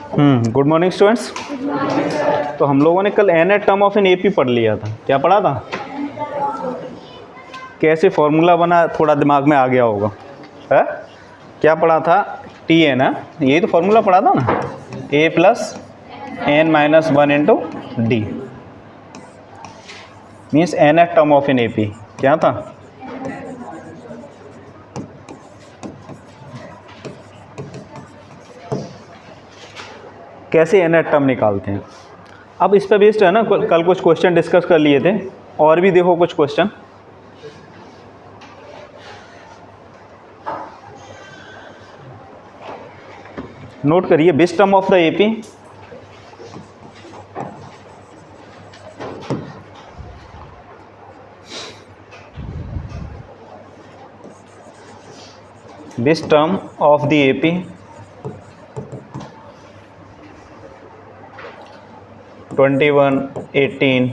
Good morning students. तो हम लोगों ने कल N eight term of an AP पढ़ लिया था। क्या पढ़ा था? कैसे फॉर्मूला बना, थोड़ा दिमाग में आ गया होगा है? क्या पढ़ा था? टी एन है, यही तो फॉर्मूला पढ़ा था ना, a plus n minus one into d means n eight term of an AP. क्या था? कैसे एन एट टर्म निकालते हैं। अब इस पे बेस्ड है ना, कल कुछ क्वेश्चन डिस्कस कर लिए थे, और भी देखो कुछ क्वेश्चन। नोट करिए, base term of the AP, base term of the AP 21, 18,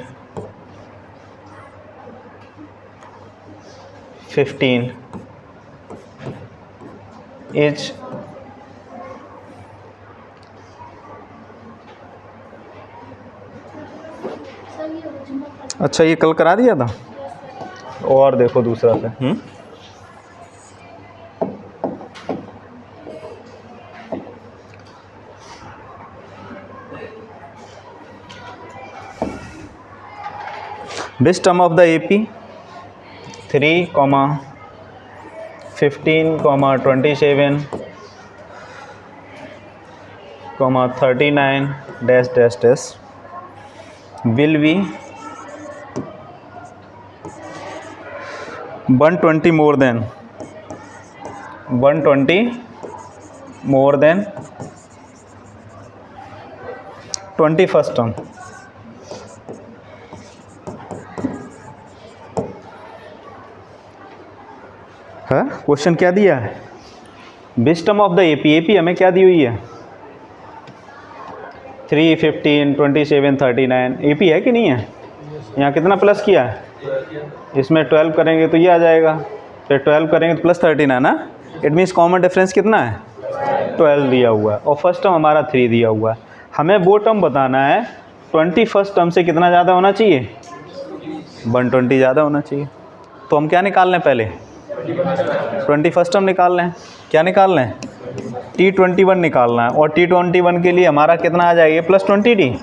15 is अच्छा, ये कल करा दिया था। और देखो दूसरा पे base term of the AP 3, 15, 27, 39 dash dash dash will be 120 more than 21st term। है क्वेश्चन क्या दिया है? Base term of the AP, AP हमें क्या दी हुई है? 3, 15, 27, 39 एपी है कि नहीं है? यहाँ कितना प्लस किया है? इसमें 12 करेंगे तो ये आ जाएगा, फिर 12 करेंगे तो प्लस 13 ना। इट मीन्स कॉमन डिफरेंस कितना है? 12 दिया हुआ है, और फर्स्ट टर्म हमारा 3 दिया हुआ है। हमें वो टर्म बताना है 21st टर्म से कितना ज़्यादा होना चाहिए? 120 ज़्यादा होना चाहिए। तो हम क्या निकाल लें? पहले 21st टर्म निकाल लें। क्या निकाल लें? T21 निकालना है, और T21 के लिए हमारा कितना आ जाएगा? Plus 20D।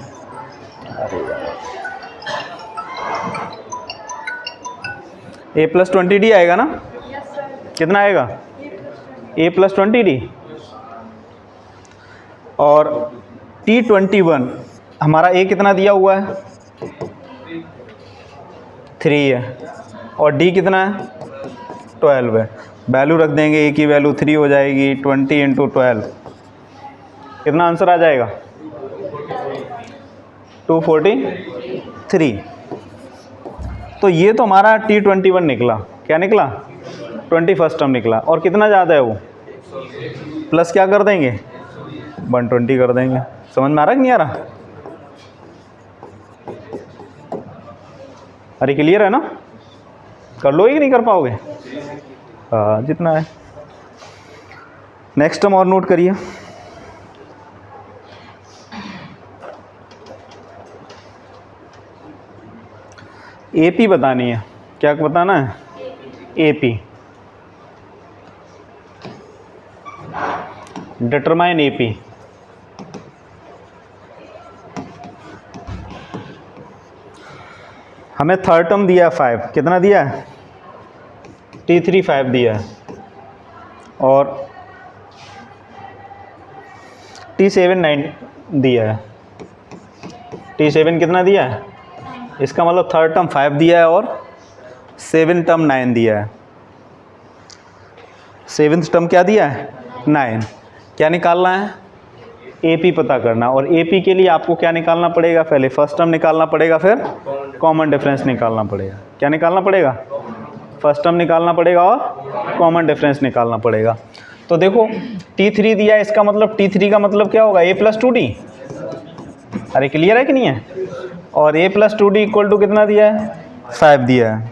ए प्लस 20D आएगा ना? कितना आएगा? ए प्लस 20D। और T21 हमारा ए कितना दिया हुआ है? 3 है, और डी कितना है? 12 है। वैल्यू रख देंगे, ए की वैल्यू 3 हो जाएगी। 20 इंटू 12 कितना आंसर आ जाएगा? 243। तो ये तो हमारा T21 निकला। क्या निकला? 21st टर्म निकला। और कितना ज़्यादा है वो? प्लस क्या कर देंगे? 120 कर देंगे। समझ में आ रहा कि नहीं आ रहा? अरे क्लियर है ना? कर लोगे कि नहीं कर पाओगे? हाँ, जितना है। नेक्स्ट टर्म और नोट करिए। एपी बतानी है। क्या बताना है? एपी। Determine AP. हमें थर्ड टर्म दिया है 5। कितना दिया है? T3 5 दिया है, और T7 9 दिया है। T7 कितना दिया है? इसका मतलब थर्ड टर्म 5 दिया है, और 7th टर्म 9 दिया है। 7th टर्म क्या दिया है? 9। क्या निकालना है? एपी पता करना। और एपी के लिए आपको क्या निकालना पड़ेगा? पहले फर्स्ट टर्म निकालना पड़ेगा, फिर कॉमन डिफरेंस निकालना पड़ेगा। क्या निकालना पड़ेगा? फर्स्ट टर्म निकालना पड़ेगा और कॉमन डिफरेंस निकालना पड़ेगा। तो देखो T3 दिया है, इसका मतलब T3 का मतलब क्या होगा? A plus 2D। अरे क्लियर है कि नहीं है? और A plus 2D equal to कितना दिया है? 5 दिया है।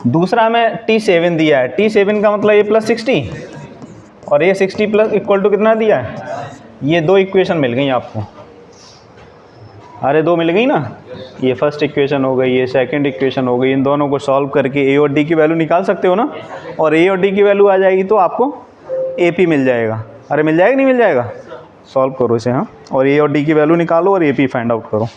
दूसरा हमें T7 दिया है। T7 का मतलब A प्लस 60, और A 60 प्लस इक्वल टू कितना दिया है? ये दो इक्वेशन मिल गई आपको, अरे दो मिल गई ना, ये फर्स्ट इक्वेशन हो गई, ये सेकंड इक्वेशन हो गई। इन दोनों को सॉल्व करके ए और डी की वैल्यू निकाल सकते हो ना, और ए और डी की वैल्यू आ जाएगी तो आपको ए पी मिल जाएगा। अरे मिल जाएगा नहीं मिल जाएगा, सॉल्व करो इसे। हाँ, और ए और डी की वैल्यू निकालो और ए पी फाइंड आउट करो।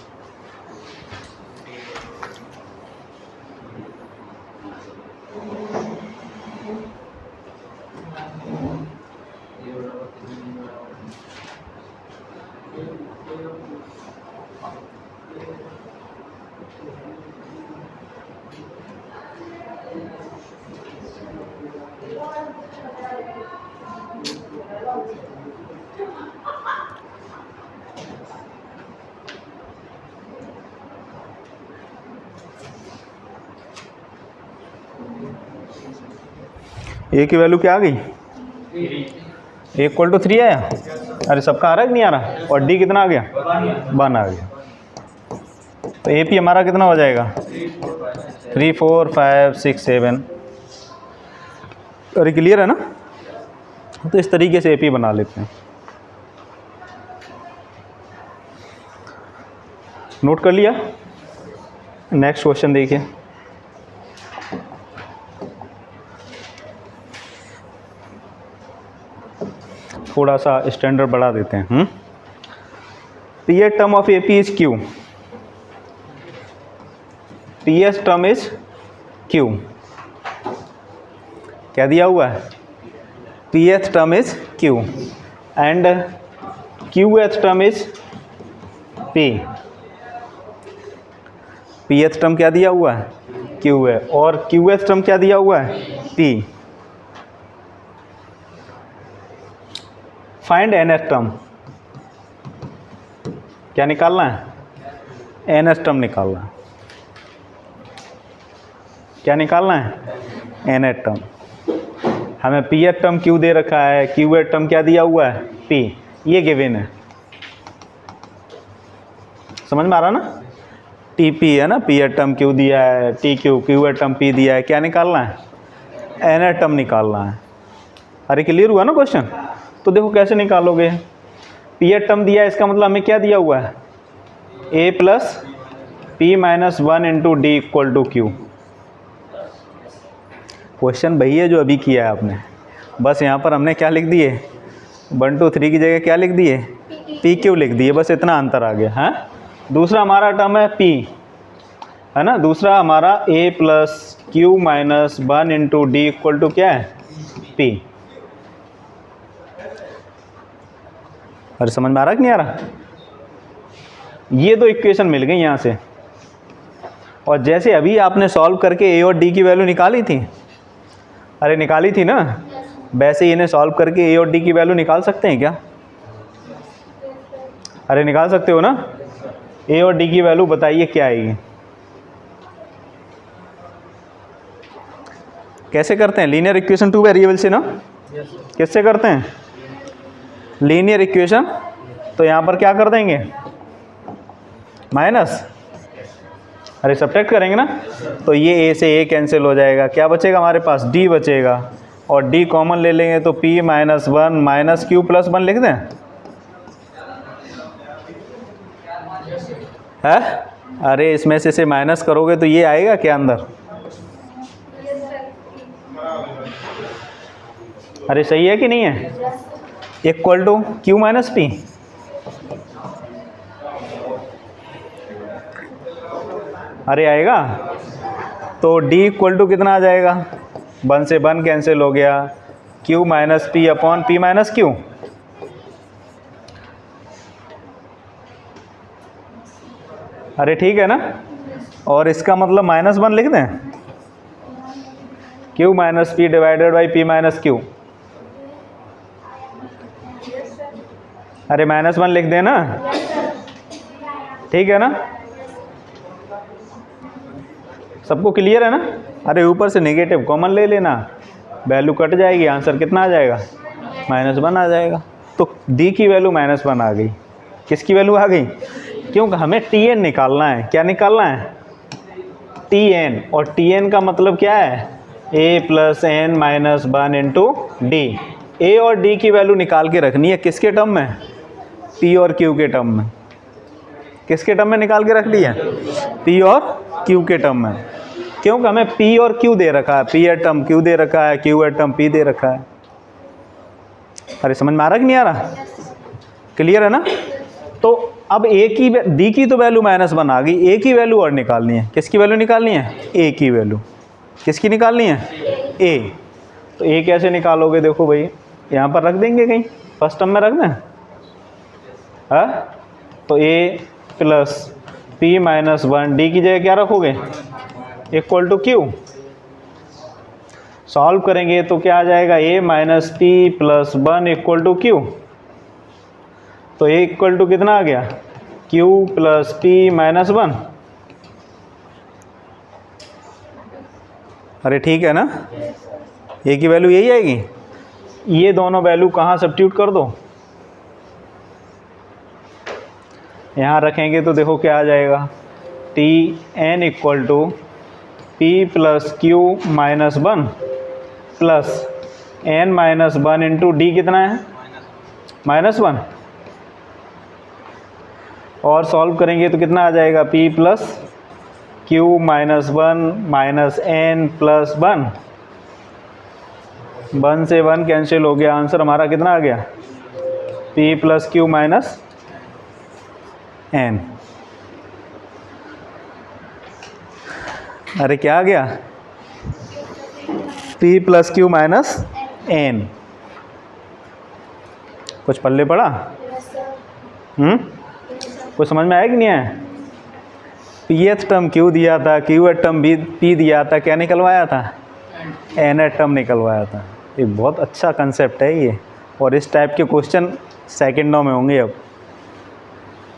ए की वैल्यू क्या आ गई, ए इक्वल टू 3 आया। अरे सबका आ रहा है कि नहीं आ रहा, और डी कितना आ गया, 1 आ गया। तो ए पी हमारा कितना हो जाएगा, 3 4 5 6 7। अरे क्लियर है ना, तो इस तरीके से ए पी बना लेते हैं। नोट कर लिया। नेक्स्ट क्वेश्चन देखिए, थोड़ा सा स्टैंडर्ड बढ़ा देते हैं। P H term of A P is Q, P H term is Q, क्या दिया हुआ है, P H term is Q and Q H term is P. P H term क्या दिया हुआ है, क्यू है, और क्यू एच टर्म क्या दिया हुआ है, p. Find nth term, क्या निकालना है, एन एच टर्म निकालना है। क्या निकालना है, एन एच टर्म। हमें पी एच टर्म क्यू दे रखा है, क्यू एच टर्म क्या दिया हुआ है, पी, ये गिवन है। समझ में आ रहा ना, टी पी है ना, पी एच टर्म क्यू दिया है, T Q, Q H term P दिया है, क्या निकालना है, एन एच टर्म निकालना है। अरे क्लियर हुआ ना क्वेश्चन। तो देखो कैसे निकालोगे, पी एच टर्म दिया है, इसका मतलब हमें क्या दिया हुआ है, a plus p minus 1 into d equal to q. Question वही है जो अभी किया है आपने, बस यहाँ पर हमने क्या लिख दिए, 1 2 3 की जगह क्या लिख दिए, पी क्यू लिख दिए, बस इतना अंतर आ गया। हाँ, दूसरा हमारा टर्म है पी, है ना, दूसरा हमारा a plus q minus 1 into d equal to क्या है, पी। अरे समझ में आ रहा कि नहीं आ रहा, ये दो इक्वेशन मिल गई यहाँ से, और जैसे अभी आपने सॉल्व करके ए और डी की वैल्यू निकाली थी, अरे निकाली थी ना, वैसे ही इन्हें सॉल्व करके ए और डी की वैल्यू निकाल सकते हैं क्या, अरे निकाल सकते हो ना। ए और डी की वैल्यू बताइए क्या आएगी, कैसे करते हैं, लीनियर इक्वेशन टू वेरिएबल से ना, किससे करते हैं, लीनियर इक्वेशन। तो यहाँ पर क्या कर देंगे, माइनस, अरे सब्ट्रैक्ट करेंगे ना, तो ये ए से ए कैंसिल हो जाएगा, क्या बचेगा हमारे पास, डी बचेगा, और डी कॉमन ले लेंगे तो P minus 1 minus Q plus 1 लिख दें, है। अरे इसमें से माइनस करोगे तो ये आएगा क्या अंदर, अरे सही है कि नहीं है, equal to q minus p. अरे आएगा, तो d इक्वल टू कितना आ जाएगा, 1 से 1 कैंसिल हो गया, q minus P upon P minus Q. अरे ठीक है ना, और इसका मतलब -1 लिख दें, q minus P divided by P minus Q. अरे -1 लिख दें ना, ठीक है ना, सबको क्लियर है ना। अरे ऊपर से नेगेटिव कॉमन ले लेना, वैल्यू कट जाएगी, आंसर कितना आ जाएगा, -1 आ जाएगा। तो डी की वैल्यू -1 आ गई, किसकी वैल्यू आ गई, क्योंकि हमें टी एन निकालना है, क्या निकालना है, टी एन, और टी एन का मतलब क्या है, a plus n minus 1 into d. A और डी की वैल्यू निकाल के रखनी है किसके टर्म में, पी और क्यू के टर्म में। किसके टर्म में निकाल के रख लिया? पी और क्यू के टर्म में। क्योंकि हमें पी और क्यू दे रखा है, पी एटम क्यू दे रखा है, क्यू एटम पी दे रखा है। अरे समझ में आ रहा कि नहीं आ रहा? क्लियर है ना? तो अब ए की डी की तो वैल्यू -1 आ गई, ए की वैल्यू और निकालनी है। किसकी वैल्यू निकालनी है? ए की वैल्यू। किसकी निकालनी है? ए। तो ए कैसे निकालोगे? देखो भाई, यहाँ पर रख देंगे कहीं, फर्स्ट टर्म में रख दें, हाँ? तो ए प्लस पी -1, डी की जगह क्या रखोगे? Equal to Q. सॉल्व करेंगे तो क्या आ जाएगा? A minus p plus 1 equal to q. तो ए इक्वल टू कितना आ गया? Q plus p -1। अरे ठीक है ना? ए की वैल्यू यही आएगी। ये दोनों वैल्यू कहाँ सब्स्टिट्यूट कर दो? यहाँ रखेंगे तो देखो क्या आ जाएगा? T n equal to p plus q -1 plus n -1 into d कितना है? -1। और सॉल्व करेंगे तो कितना आ जाएगा? p plus q -1 minus n plus 1। 1 से 1 कैंसिल हो गया, आंसर हमारा कितना आ गया? p plus q minus n. अरे क्या आ गया? p plus q minus n. कुछ पल्ले पड़ा? कुछ समझ में आया कि नहीं आया? pth टर्म क्यू दिया था, क्यू टर्म p दिया था, क्या निकलवाया था? n टर्म निकलवाया था। एक बहुत अच्छा कंसेप्ट है ये, और इस टाइप के क्वेश्चन सेकंडों में होंगे। अब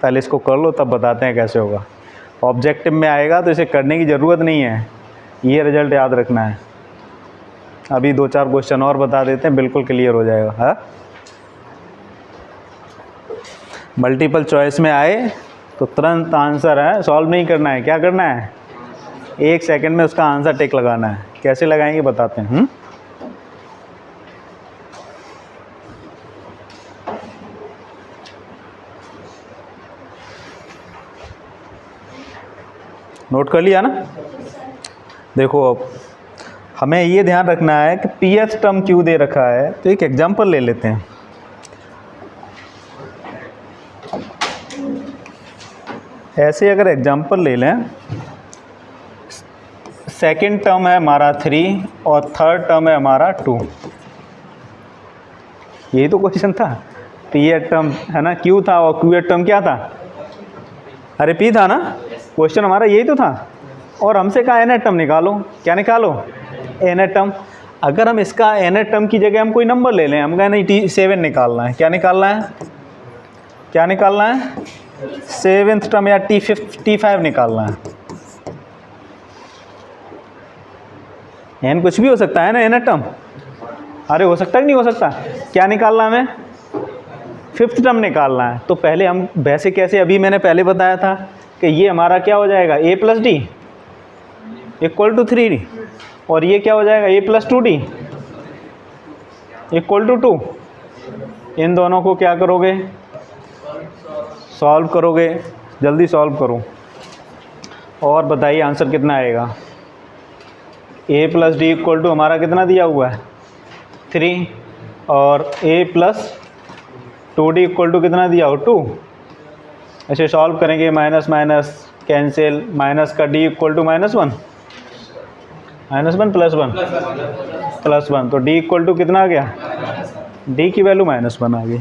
पहले इसको कर लो, तब बताते हैं कैसे होगा। ऑब्जेक्टिव में आएगा तो इसे करने की ज़रूरत नहीं है, ये रिजल्ट याद रखना है। अभी 2-4 क्वेश्चन और बता देते हैं, बिल्कुल क्लियर हो जाएगा। हाँ, मल्टीपल चॉइस में आए तो तुरंत आंसर है, सॉल्व नहीं करना है। क्या करना है? 1 सेकंड में उसका आंसर टिक लगाना है। कैसे लगाएंगे बताते हैं। नोट कर लिया ना? देखो अब हमें ये ध्यान रखना है कि pH टर्म क्यू दे रखा है, तो एक एग्जांपल ले लेते हैं। ऐसे अगर एग्जांपल ले लें, सेकंड टर्म है हमारा 3 और थर्ड टर्म है हमारा 2। यही तो क्वेश्चन था। pH टर्म है ना, क्यू था, और QH टर्म क्या था? अरे P था ना। क्वेश्चन हमारा यही तो था। और हमसे कहा n टर्म निकालो। क्या निकालो? n term. अगर हम इसका n टर्म की जगह हम कोई नंबर ले लें, हम कहें नहीं T7 निकालना है। क्या निकालना है? क्या निकालना है? 7th टर्म या T5 निकालना है। n कुछ भी हो सकता है ना, n टर्म। अरे हो सकता है कि नहीं हो सकता? क्या निकालना हमें? 5th टर्म निकालना है। तो पहले हम वैसे कैसे, अभी मैंने पहले बताया था कि ये हमारा क्या हो जाएगा? a plus d equal to 3D। और ये क्या हो जाएगा? a plus 2D equal to 2। इन दोनों को क्या करोगे? सॉल्व करोगे। जल्दी सॉल्व करो और बताइए आंसर कितना आएगा। a plus d equal to हमारा कितना दिया हुआ है? 3। और a plus 2D equal to कितना दिया हो? 2। ऐसे सॉल्व करेंगे, माइनस माइनस कैंसिल, माइनस का d इक्वल टू -1 प्लस 1। तो d इक्वल टू कितना आ गया? d की वैल्यू -1 आ गई।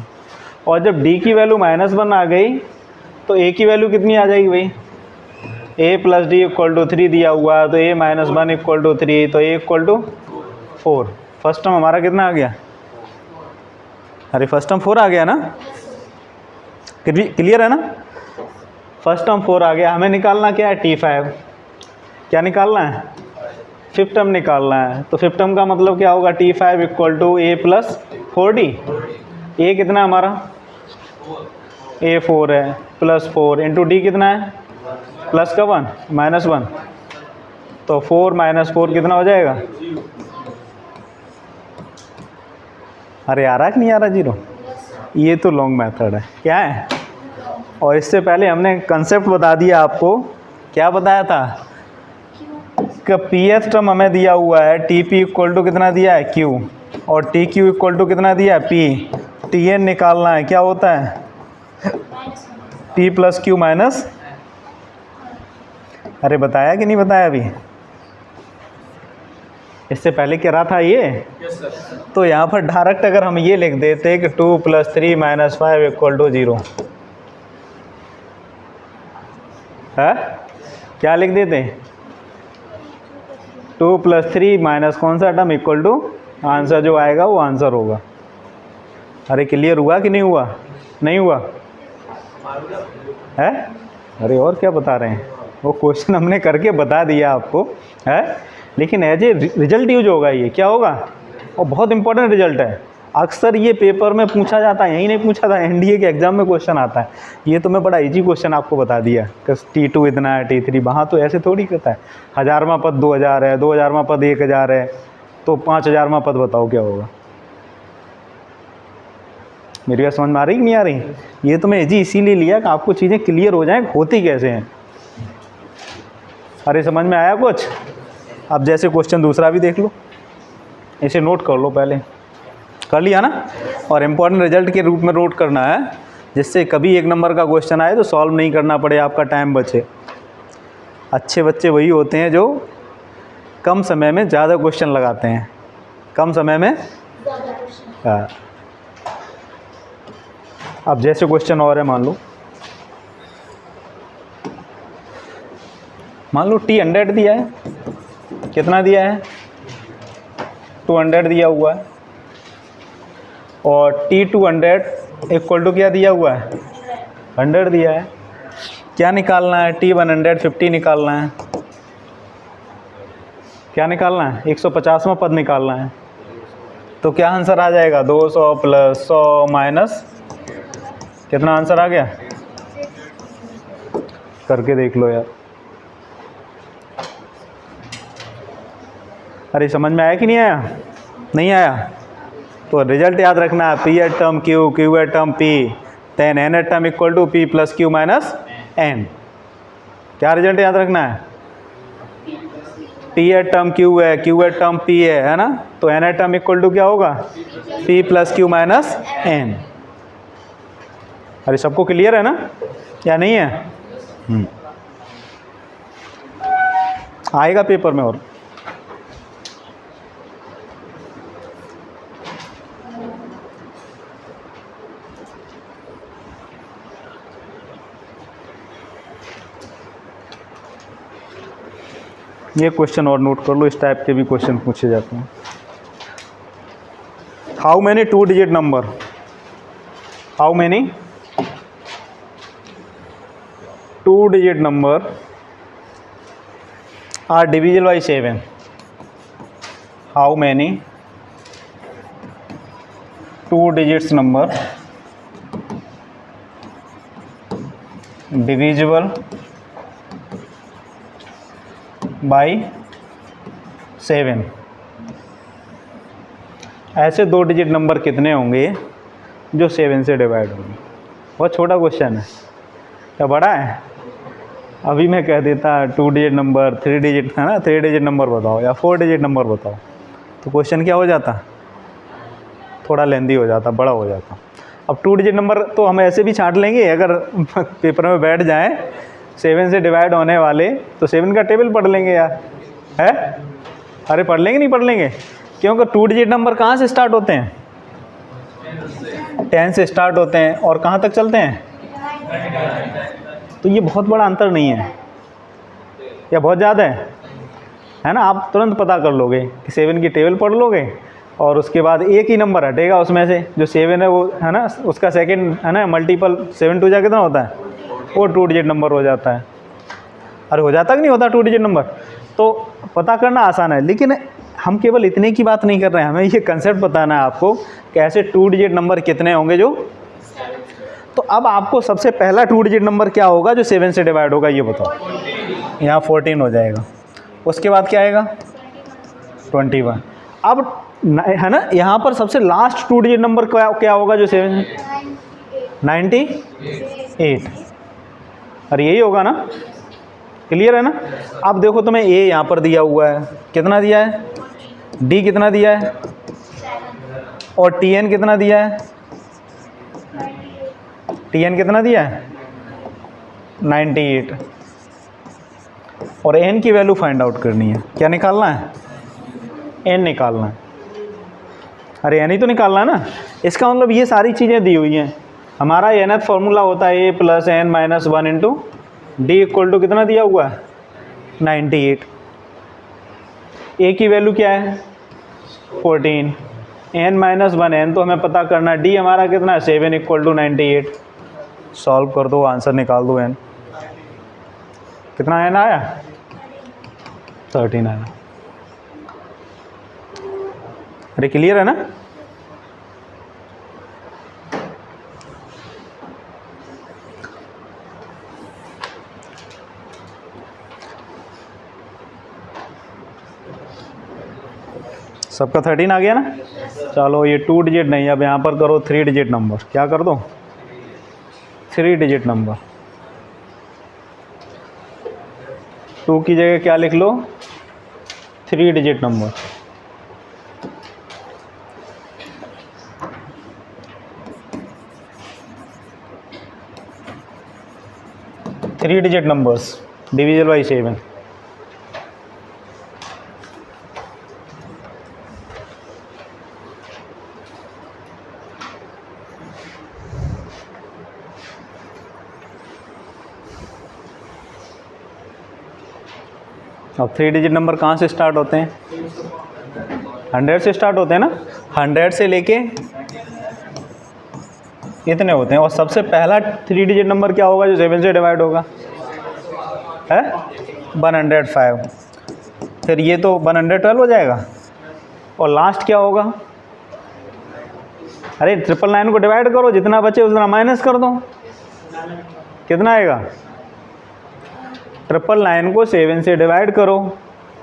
और जब d की वैल्यू -1 आ गई तो a की वैल्यू कितनी आ जाएगी भाई? a plus d equal to 3 दिया हुआ है, तो a -1 इक्वल टू 3, तो a equal to 4। First term हमारा कितना आ गया? अरे फर्स्ट टर्म 4 आ गया ना? क्लियर है ना? फर्स्ट टर्म 4 आ गया। हमें निकालना क्या है? T5। क्या निकालना है? 5th टर्म निकालना है। तो 5th टर्म का मतलब क्या होगा? T5 equal to a plus 4D। a कितना हमारा? a 4 है, प्लस 4 इंटू डी कितना है? प्लस का 1 -1। तो 4 - 4 कितना हो जाएगा? अरे आ रहा है कि नहीं आ रहा? 0। ये तो लॉन्ग मेथड है, क्या है? और इससे पहले हमने कंसेप्ट बता दिया आपको, क्या बताया था कि पी एच टर्म हमें दिया हुआ है, टी पी इक्वल टू कितना दिया है क्यू, और टी क्यू इक्वल टू कितना दिया है पी, टी एन निकालना है, क्या होता है पी प्लस क्यू माइनस, अरे बताया कि नहीं बताया अभी? इससे पहले क्या रहा था ये? तो यहाँ पर डायरेक्ट अगर हम ये लिख देते कि 2 + 3 - 5 = 0 है, क्या लिख देते? 2 + 3 माइनस कौन सा टर्म इक्वल टू आंसर जो आएगा वो आंसर होगा। अरे क्लियर हुआ कि नहीं हुआ? नहीं हुआ है? अरे और क्या बता रहे हैं, वो क्वेश्चन हमने करके बता दिया आपको है, लेकिन एज ए रिजल्ट यूज होगा ये, क्या होगा? और बहुत इंपॉर्टेंट रिजल्ट है, अक्सर ये पेपर में पूछा जाता है, यही नहीं पूछा था, एनडीए के एग्जाम में क्वेश्चन आता है। ये तो मैं बड़ा इजी क्वेश्चन आपको बता दिया कि T2 इतना है, T3, वहाँ तो ऐसे थोड़ी करता है। 1000वां पद 2000 है, 2000वां पद 1000 है, तो 5000वां पद बताओ क्या होगा? मेरी बात समझ में आ रही कि नहीं आ रही? ये तो मैं इजी इसीलिए लिया कि आपको चीज़ें क्लियर हो जाएं होती कैसे हैं। अरे समझ में आया कुछ? अब जैसे क्वेश्चन दूसरा भी देख लो, इसे नोट कर लो, पहले कर लिया ना? और इम्पॉर्टेंट रिजल्ट के रूप में नोट करना है, जिससे कभी 1 नंबर का क्वेश्चन आए तो सॉल्व नहीं करना पड़े, आपका टाइम बचे। अच्छे बच्चे वही होते हैं जो कम समय में ज़्यादा क्वेश्चन लगाते हैं, कम समय में हाँ। अब जैसे क्वेश्चन और है, मान लो T 100 दिया है, कितना दिया है? 200 दिया हुआ है, और T 200 इक्वल टू क्या दिया हुआ है? 100 दिया है। क्या निकालना है? T 150 निकालना है। क्या निकालना है? 150वां पद निकालना है। तो क्या आंसर आ जाएगा? 200 + 100 माइनस कितना आंसर आ गया? करके देख लो यार। अरे समझ में आया कि नहीं आया? नहीं आया तो रिजल्ट याद रखना है, pth term q, qth term p, then N eight term equal to p plus q minus n. क्या रिजल्ट याद रखना है? पी एट टर्म क्यू है, क्यू एट टर्म पी है ना? तो N eight term equal to क्या होगा? P plus q minus n. अरे सबको क्लियर है ना, या नहीं है? आएगा पेपर में। और ये क्वेश्चन और नोट कर लो, इस टाइप के भी क्वेश्चन पूछे जाते हैं। How many 2 digit number, how many 2 digit number are divisible by 7? How many 2 digits number divisible by 7? ऐसे 2 डिजिट नंबर कितने होंगे जो 7 से डिवाइड होंगे? बहुत छोटा क्वेश्चन है, क्या बड़ा है? अभी मैं कह देता 2 डिजिट नंबर, 3 डिजिट है ना, 3 डिजिट नंबर बताओ या 4 डिजिट नंबर बताओ, तो क्वेश्चन क्या हो जाता? थोड़ा लेंदी हो जाता, बड़ा हो जाता। अब 2 डिजिट नंबर तो हम ऐसे भी छांट लेंगे, अगर पेपर में बैठ जाएं 7 से डिवाइड होने वाले, तो 7 का टेबल पढ़ लेंगे यार, है? अरे पढ़ लेंगे, नहीं पढ़ लेंगे? क्योंकि 2 डिजिट नंबर कहाँ से स्टार्ट होते हैं? 10 से स्टार्ट होते हैं, और कहाँ तक चलते हैं? तो ये बहुत बड़ा अंतर नहीं है, या बहुत ज़्यादा है ना? आप तुरंत पता कर लोगे कि 7 की टेबल पढ़ लोगे, और उसके बाद एक ही नंबर हटेगा उसमें से, जो 7 है वो है ना, उसका सेकंड है ना मल्टीपल, 7 2 जा कितना होता है? वो 2 डिजिट नंबर हो जाता है। अरे हो जाता कि नहीं होता 2 डिजिट नंबर? तो पता करना आसान है, लेकिन हम केवल इतने की बात नहीं कर रहे हैं, हमें ये कंसेप्ट बताना है आपको कि ऐसे 2 डिजिट नंबर कितने होंगे जो। तो अब आपको सबसे पहला 2 डिजिट नंबर क्या होगा जो 7 से डिवाइड होगा, ये बताओ। यहाँ 14 हो जाएगा। उसके बाद क्या आएगा? 21। अब है ना, यहाँ पर सबसे लास्ट 2 डिजिट नंबर क्या होगा जो 7 98, अरे यही होगा ना, क्लियर है ना। अब देखो तुम्हें ए यहाँ पर दिया हुआ है, कितना दिया है, डी कितना दिया है, और टी एन कितना दिया है, टी एन कितना दिया है 98, और एन की वैल्यू फाइंड आउट करनी है। क्या निकालना है, एन निकालना है। अरे एन ही तो निकालना है ना, इसका मतलब ये सारी चीज़ें दी हुई हैं। हमारा एनथ फॉर्मूला होता है a plus n minus 1 into d equal to कितना दिया हुआ है 98। ए की वैल्यू क्या है 14, एन माइनस 1 एन तो हमें पता करना है, डी हमारा कितना है 7 इक्वल टू 98। सॉल्व कर दो, आंसर निकाल दो। एन कितना एन आया 13 आया। अरे क्लियर है ना। सबका 13 आ गया ना। चलो ये 2 डिजिट नहीं, अब यहाँ पर करो 3 डिजिट नंबर। क्या कर दो 3 डिजिट नंबर। 2 की जगह क्या लिख लो 3 digit number. Three digit numbers डिविजल by 7। अब 3 डिजिट नंबर कहाँ से स्टार्ट होते हैं 100 से स्टार्ट होते हैं ना। 100 से लेके इतने होते हैं, और सबसे पहला 3 डिजिट नंबर क्या होगा जो 7 से डिवाइड होगा है 105। फिर ये तो 112 हो जाएगा, और लास्ट क्या होगा, अरे 999 को डिवाइड करो, जितना बचे उतना माइनस कर दो, कितना आएगा 999 को 7 से डिवाइड करो,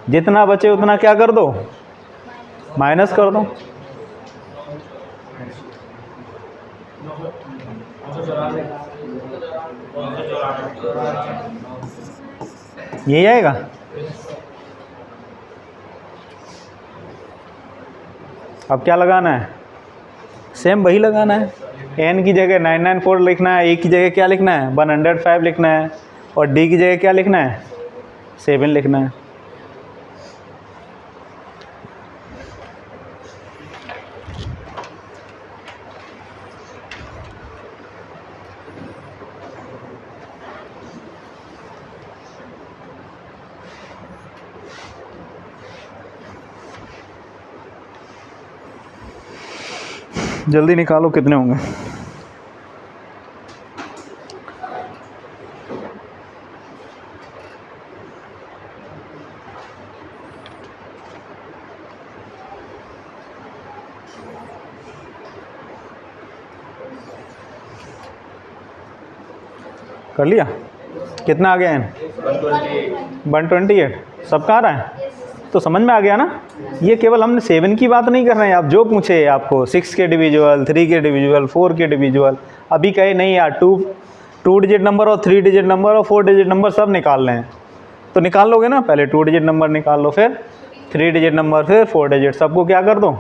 जितना बचे उतना क्या कर दो माइनस कर दो। यही आएगा। अब क्या लगाना है सेम वही लगाना है। एन की जगह 994 लिखना है, ए की जगह क्या लिखना है 105 लिखना है, और डी की जगह क्या लिखना है 7 लिखना है। जल्दी निकालो कितने होंगे। कर लिया, कितना आ गया एन 128। सबका आ रहा है तो समझ में आ गया ना। ये केवल हमने 7 की बात नहीं कर रहे हैं, आप जो पूछे आपको 6 के डिविजुअल 3 के डिविजुअल 4 के डिविजुअल, अभी कहे नहीं यार 2 डिजिट नंबर और 3 डिजिट नंबर और 4 डिजिट नंबर सब निकाल रहे हैं, तो निकाल लोगे ना। पहले 2 डिजिट नंबर निकाल लो, फिर 3 डिजिट नंबर, फिर 4 डिजिट, सबको क्या कर दो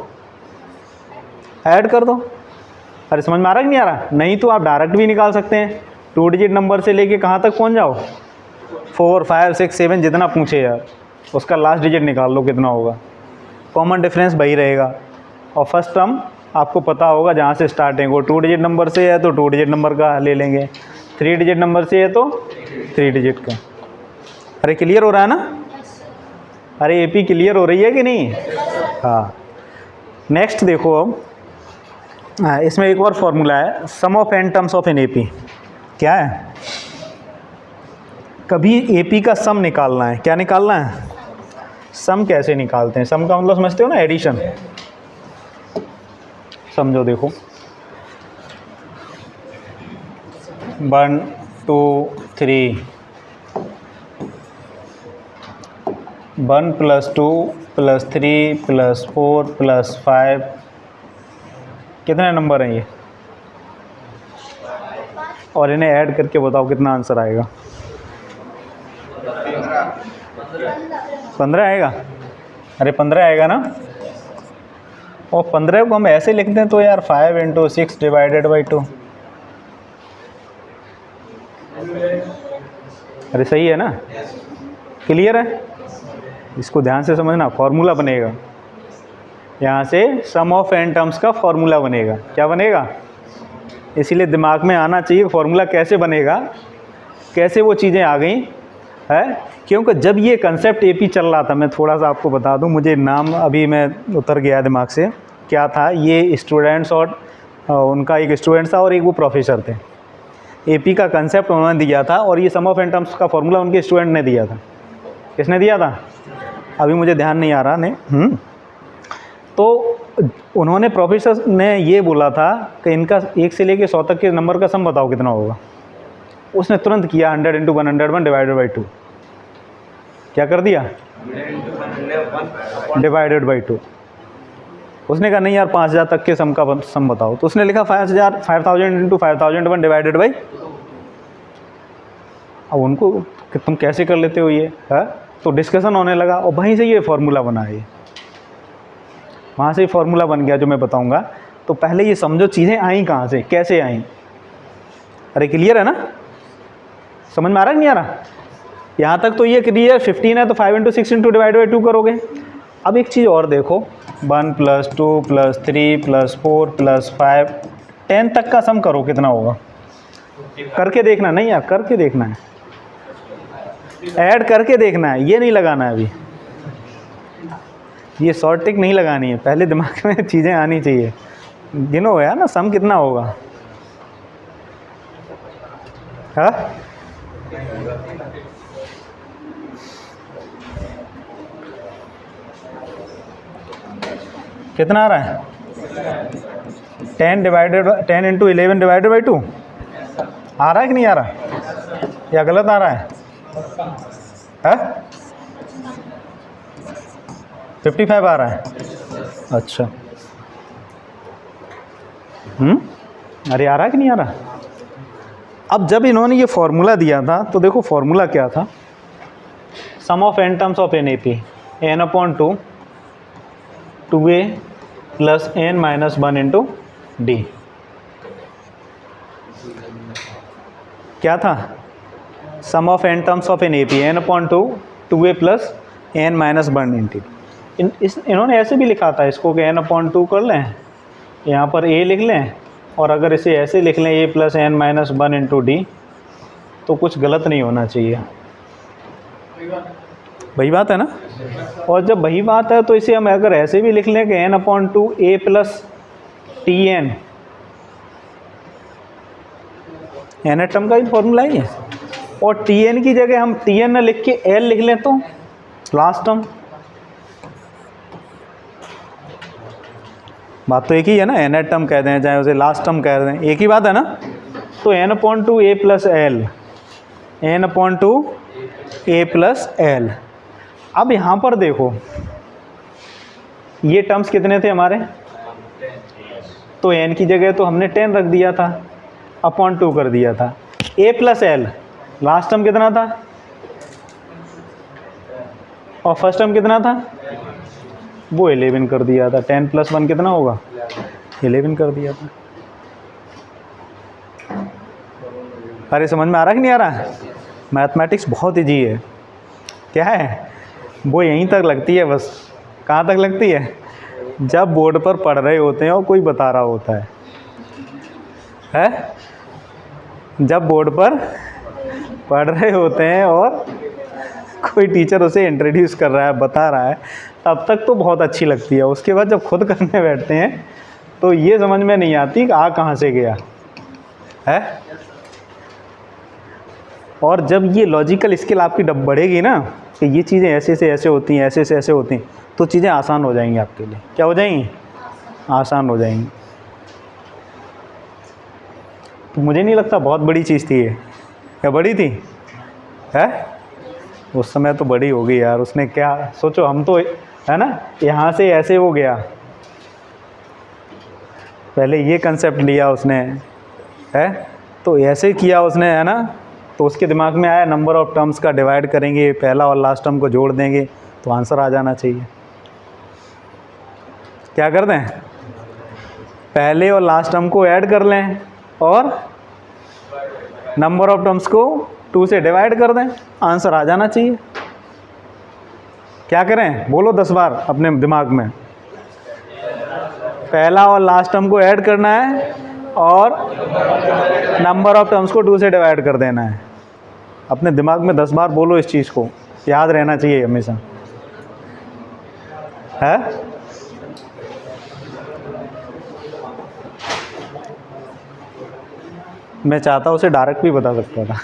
ऐड कर दो। अरे समझ में आ रहा कि नहीं आ रहा। नहीं तो आप डायरेक्ट भी निकाल सकते हैं, 2 डिजिट नंबर से लेके कहाँ तक पहुँच जाओ 4 5 6 7 जितना पूछे यार, उसका लास्ट डिजिट निकाल लो कितना होगा। कॉमन डिफरेंस वही रहेगा, और फर्स्ट टर्म आपको पता होगा जहाँ से स्टार्टिंग हो। 2 डिजिट नंबर से है तो 2 डिजिट नंबर का ले लेंगे, 3 डिजिट नंबर से है तो 3 डिजिट का। अरे क्लियर हो रहा है ना। अरे एपी क्लियर हो रही है कि नहीं। हाँ नेक्स्ट देखो अब, इसमें एक और फॉर्मूला है sum of n terms of an AP. क्या है, कभी एपी का सम निकालना है। क्या निकालना है सम। कैसे निकालते हैं सम का मतलब समझते हो ना, एडिशन। समझो देखो 1 2 3 1 + 2 प्लस 3 प्लस 4 प्लस 5, कितने नंबर हैं ये? और इन्हें ऐड करके बताओ कितना आंसर आएगा। 15 आएगा? अरे 15 आएगा ना। और 15 को हम ऐसे लिखते हैं तो यार 5 इंटू 6 डिवाइडेड बाई 2। अरे सही है ना, क्लियर है? इसको ध्यान से समझना, फॉर्मूला बनेगा यहाँ से, सम ऑफ n टर्म्स का फॉर्मूला बनेगा। क्या बनेगा? इसीलिए दिमाग में आना चाहिए फॉर्मूला कैसे बनेगा, कैसे वो चीज़ें आ गई है। क्योंकि जब ये कंसेप्ट एपी चल रहा था, मैं थोड़ा सा आपको बता दूं, मुझे नाम अभी मैं उतर गया दिमाग से, क्या था ये स्टूडेंट्स और उनका एक स्टूडेंट था और एक वो प्रोफेसर थे। एपी का कंसेप्ट उन्होंने दिया था और ये सम ऑफ n टर्म्स का फॉर्मूला उनके स्टूडेंट ने दिया था। किसने दिया था? अभी मुझे ध्यान नहीं आ रहा ने। तो उन्होंने, प्रोफेसर ने ये बोला था कि इनका 1 से लेके 100 तक के नंबर का सम बताओ कितना होगा। उसने तुरंत किया 100 इंटू 101 डिवाइडेड बाई 2। क्या कर दिया? Divided by 2। उसने कहा नहीं यार 5000 तक के सम का सम बताओ, तो उसने लिखा 5000 इंटू 5001 डिवाइडेड बाई। अब उनको कि तुम कैसे कर लेते हो ये है, तो डिस्कशन होने लगा और वहीं से ये फार्मूला बना है। वहाँ से ही फार्मूला बन गया जो मैं बताऊंगा। तो पहले ये समझो चीज़ें आई कहाँ से, कैसे आई। अरे क्लियर है ना, समझ में आ रहा है नहीं आ रहा? यहाँ तक तो ये क्लियर। 15 है तो 5 इंटू 6 इंटू डिवाइड बाई 2 करोगे। अब एक चीज़ और देखो, 1 प्लस 2 प्लस 3 प्लस 4 प्लस 5, 10 तक का सम करो कितना होगा। करके देखना, नहीं यार करके देखना है, ऐड करके देखना है, ये नहीं लगाना है अभी, ये शॉर्ट टिक नहीं लगानी है, पहले दिमाग में चीज़ें आनी चाहिए। गिनो यार ना, सम कितना होगा। हाँ कितना आ रहा है? 10 इंटू 11 डिवाइडेड बाई 2 आ रहा है कि नहीं आ रहा, या गलत आ रहा है? 55 आ रहा है। अच्छा अरे आ रहा है कि नहीं आ रहा? अब जब इन्होंने ये फॉर्मूला दिया था तो देखो फॉर्मूला क्या था, sum of n terms of an A P n/2 2a plus n minus 1 into डी। क्या था? Sum of n terms of an A P n/2 2a plus n minus 1 into. इन्होंने ऐसे भी लिखा था इसको कि n/2 कर लें, यहाँ पर a लिख लें, और अगर इसे ऐसे लिख लें a plus n minus 1 into D, तो कुछ गलत नहीं होना चाहिए। वही बात है ना। और जब वही बात है तो इसे हम अगर ऐसे भी लिख लें कि n/2 a plus tn, n term का ही फॉर्मूला ही है, और tn की जगह हम tn न लिख के l लिख लें तो लास्ट टर्म। बात तो एक ही है ना, n टर्म कह दें चाहे उसे लास्ट टर्म कह दें, एक ही बात है ना। तो n/2 a plus L, n/2 a plus L. अब यहाँ पर देखो ये टर्म्स कितने थे हमारे, तो n की जगह तो हमने 10 रख दिया था, अपॉन 2 कर दिया था। a plus L last term कितना था, और फर्स्ट टर्म कितना था, वो 11 कर दिया था। 10 प्लस 1 कितना होगा, 11 कर दिया था। अरे समझ में आ रहा है कि नहीं आ रहा? मैथमेटिक्स बहुत ईजी है। क्या है वो, यहीं तक लगती है बस। कहाँ तक लगती है? जब बोर्ड पर पढ़ रहे होते हैं और कोई बता रहा होता है? जब बोर्ड पर पढ़ रहे होते हैं और कोई टीचर उसे इंट्रोड्यूस कर रहा है, बता रहा है, तब तक तो बहुत अच्छी लगती है। उसके बाद जब खुद करने बैठते हैं तो ये समझ में नहीं आती कि आ कहाँ से गया है। और जब ये लॉजिकल स्किल आपकी बढ़ेगी ना, कि ये चीज़ें ऐसे से ऐसे होती हैं, ऐसे से ऐसे होती हैं, तो चीज़ें आसान हो जाएंगी आपके लिए। क्या हो जाएंगी? आसान हो जाएंगी। तो मुझे नहीं लगता बहुत बड़ी चीज़ थी ये। क्या बड़ी थी है? उस समय तो बड़ी होगी यार। उसने क्या सोचो, हम तो है ना, यहाँ से ऐसे वो गया, पहले ये कंसेप्ट लिया उसने, है तो ऐसे किया उसने, है ना, तो उसके दिमाग में आया नंबर ऑफ टर्म्स का डिवाइड करेंगे, पहला और लास्ट टर्म को जोड़ देंगे तो आंसर आ जाना चाहिए। क्या कर दें, पहले और लास्ट टर्म को ऐड कर लें और नंबर ऑफ टर्म्स को 2 से डिवाइड कर दें, आंसर आ जाना चाहिए। क्या करें, बोलो 10 बार अपने दिमाग में, पहला और लास्ट टर्म को ऐड करना है और नंबर ऑफ टर्म्स को 2 से डिवाइड कर देना है। अपने दिमाग में 10 बार बोलो, इस चीज़ को याद रहना चाहिए हमेशा, है। मैं चाहता उसे डायरेक्ट भी बता सकता था,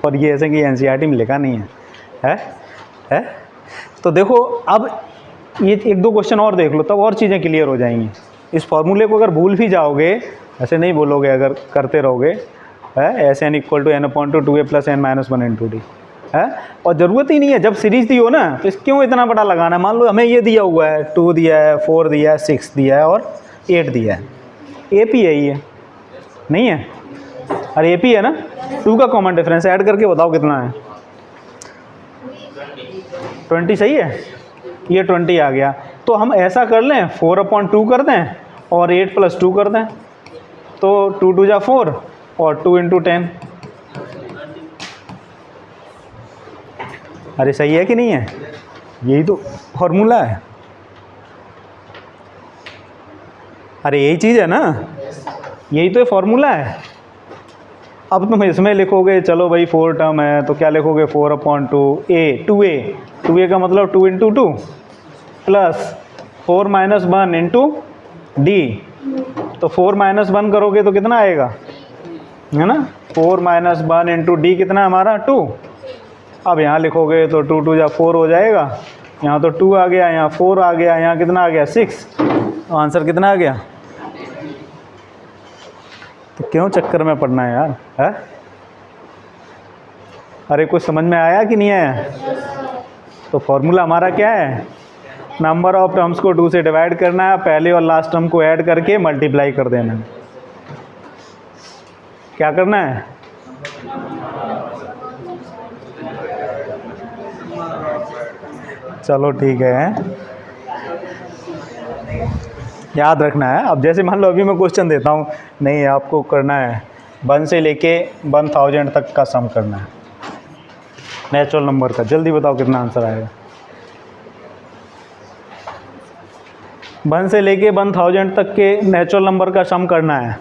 और ये ऐसे कि एनसीईआरटी में लिखा नहीं है। तो देखो अब ये 1-2 क्वेश्चन और देख लो, तब और चीज़ें क्लियर हो जाएंगी। इस फॉर्मूले को अगर भूल भी जाओगे, ऐसे नहीं बोलोगे, अगर करते रहोगे, है s n equal to n upon two 2a plus n minus 1 into d, है, और ज़रूरत ही नहीं है, जब सीरीज दी हो ना तो इस क्यों इतना बड़ा लगाना है। मान लो हमें ये दिया हुआ है, 2 दिया है, 4 दिया है, 6 दिया है और 8 दिया है, ए पी है ये, नहीं है, अरे ए पी है ना, 2 का कॉमन डिफरेंस ऐड करके बताओ कितना है, 20 सही है, ये 20 आ गया। तो हम ऐसा कर लें, 4/2 कर दें और 8 + 2 कर दें, तो 2 2 जा 4 और 2 × 10, अरे सही है कि नहीं है, यही तो फॉर्मूला है, अरे यही चीज़ है ना, यही तो फॉर्मूला है। अब तुम इसमें लिखोगे, चलो भाई 4 टर्म है तो क्या लिखोगे, 4/2 2a का मतलब 2 × 2 प्लस 4 - 1 इंटू डी, तो 4 - 1 करोगे तो कितना आएगा, है ना, 4 - 1 इंटू डी कितना हमारा 2। अब यहाँ लिखोगे तो 2 2 जा 4 हो जाएगा, यहाँ तो 2 आ गया, यहाँ 4 आ गया, यहाँ कितना आ गया 6, तो आंसर कितना आ गया। तो क्यों चक्कर में पड़ना है यार, है। अरे कुछ समझ में आया कि नहीं आया। तो फॉर्मूला हमारा क्या है, नंबर ऑफ टर्म्स को 2 से डिवाइड करना है, पहले और लास्ट टर्म को ऐड करके मल्टीप्लाई कर देना है। क्या करना है, चलो ठीक है, याद रखना है। अब जैसे मान लो अभी मैं क्वेश्चन देता हूँ, नहीं आपको करना है 1 से लेके 1000 तक का सम करना है नेचुरल नंबर का, जल्दी बताओ कितना आंसर आएगा। 1 से लेके 1000 तक के नेचुरल नंबर का सम करना है,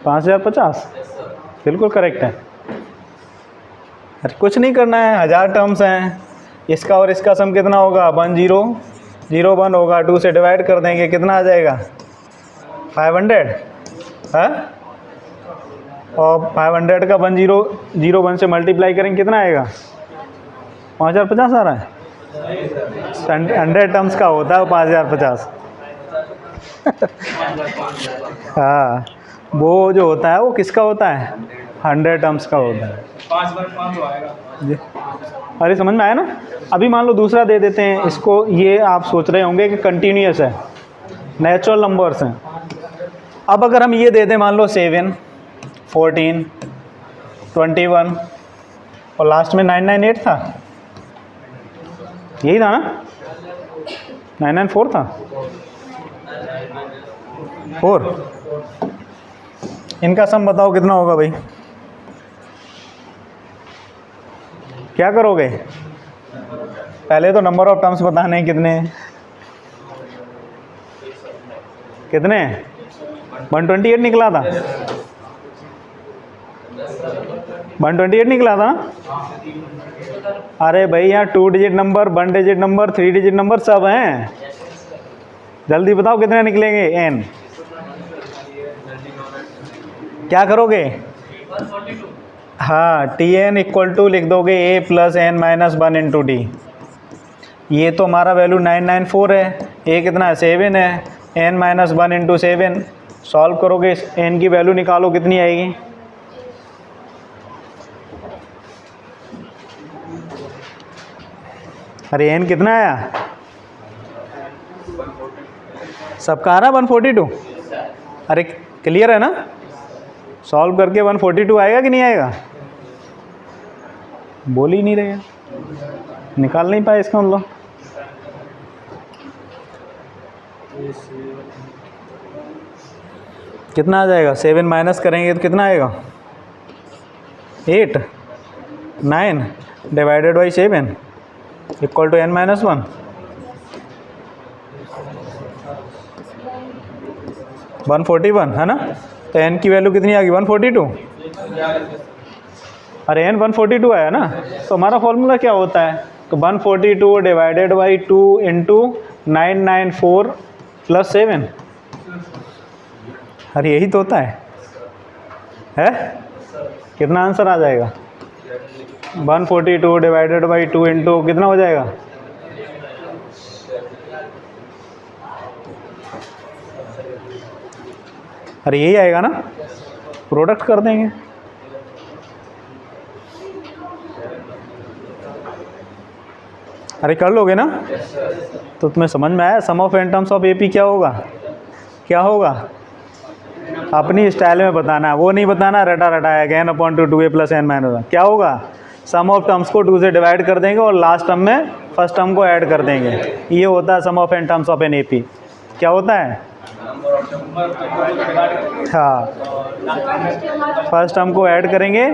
5050, बिल्कुल करेक्ट है। अरे कुछ नहीं करना है, 1000 टर्म्स हैं, इसका और इसका सम कितना होगा, 1 0 0 1 होगा, 2 से डिवाइड कर देंगे, कितना आ जाएगा 500, है, और 500 का 1 0 0 1 से मल्टीप्लाई करेंगे कितना आएगा, 5050 आ रहा है। 100 टर्म्स का होता है 5050। हाँ, वो जो होता है वो किसका होता है, 100 टर्म्स का होता है। 5 बार 5 आएगा। अरे समझ में आया ना। अभी मान लो दूसरा दे देते हैं इसको, ये आप सोच रहे होंगे कि कंटिन्यूअस है, नेचुरल नंबर्स हैं। अब अगर हम ये दे दें, मान लो 7 14 21 और लास्ट में 998 था, यही था ना, 994 था, 4, इनका सम बताओ कितना होगा भाई, क्या करोगे, पहले तो नंबर ऑफ टर्म्स बताने हैं कितने 128 निकला था, 128 निकला था। अरे भाई यहाँ 2 digit number, 1 digit number, 3 digit number सब हैं, जल्दी बताओ कितने निकलेंगे n, क्या करोगे, हाँ Tn इक्वल टू लिख दोगे a + n - 1 इंटू डी। ये तो हमारा वैल्यू 994 है, a कितना है 7 है, n - 1 इंटू 7, सॉल्व करोगे n की वैल्यू निकालो कितनी आएगी, अरे n कितना आया? सबका आ रहा 142? अरे क्लियर है ना? सॉल्व करके 142 आएगा कि नहीं आएगा? बोल ही नहीं रहे, निकाल नहीं पाए इसका हम लोग। कितना आ जाएगा? 7 माइनस करेंगे तो कितना आएगा? 8 9 divided by 7 equal to n-1। 141 है ना? तो n की वैल्यू कितनी आ गई? 142। अरे n 142 आया ना, तो हमारा फॉर्मूला क्या होता है? तो 142 डिवाइडेड बाई 2 इंटू 994 प्लस 7। अरे यही तो होता है? कितना आंसर आ जाएगा? 142 डिवाइडेड बाई 2 इंटू कितना हो जाएगा? अरे यही आएगा ना, प्रोडक्ट कर देंगे। अरे कर लोगे ना? तो तुम्हें समझ में आया sum of n terms of AP क्या होगा? क्या होगा? अपनी स्टाइल में बताना है, वो नहीं बताना रटा रटाया कि n/2 a प्लस n-1। क्या होगा? सम ऑफ टर्म्स को 2 से डिवाइड कर देंगे और लास्ट टर्म में फर्स्ट टर्म को ऐड कर देंगे। ये होता है sum of n terms of an AP. क्या होता है? हाँ, फर्स्ट टर्म को ऐड करेंगे।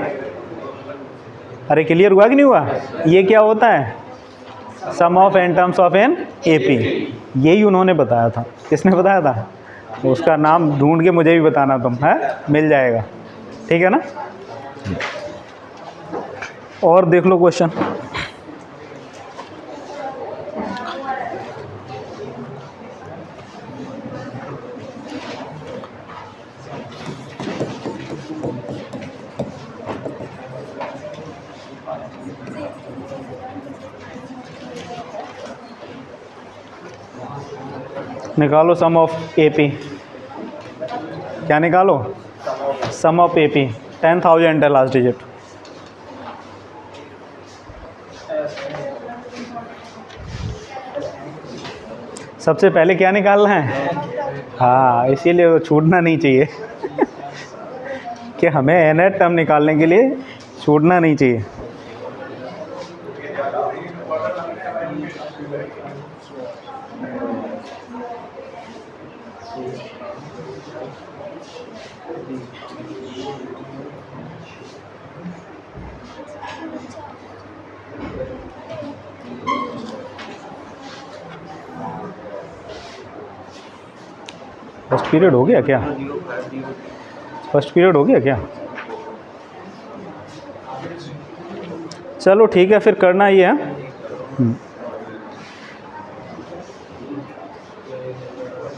अरे क्लियर हुआ कि नहीं हुआ? ये क्या होता है? Sum of n terms of an AP. यही उन्होंने बताया था। किसने बताया था? उसका नाम ढूंढ के मुझे भी बताना तुम, है मिल जाएगा, ठीक है ना? और देख लो क्वेश्चन। निकालो सम ऑफ एपी। क्या निकालो? सम ऑफ एपी 10,000 है लास्ट डिजिट। सबसे पहले क्या निकालना है? हाँ, इसीलिए वो छूटना नहीं चाहिए कि हमें nth टर्म निकालने के लिए छूटना नहीं चाहिए। फर्स्ट पीरियड हो गया क्या? फर्स्ट पीरियड हो गया क्या? चलो ठीक है, फिर करना ही है।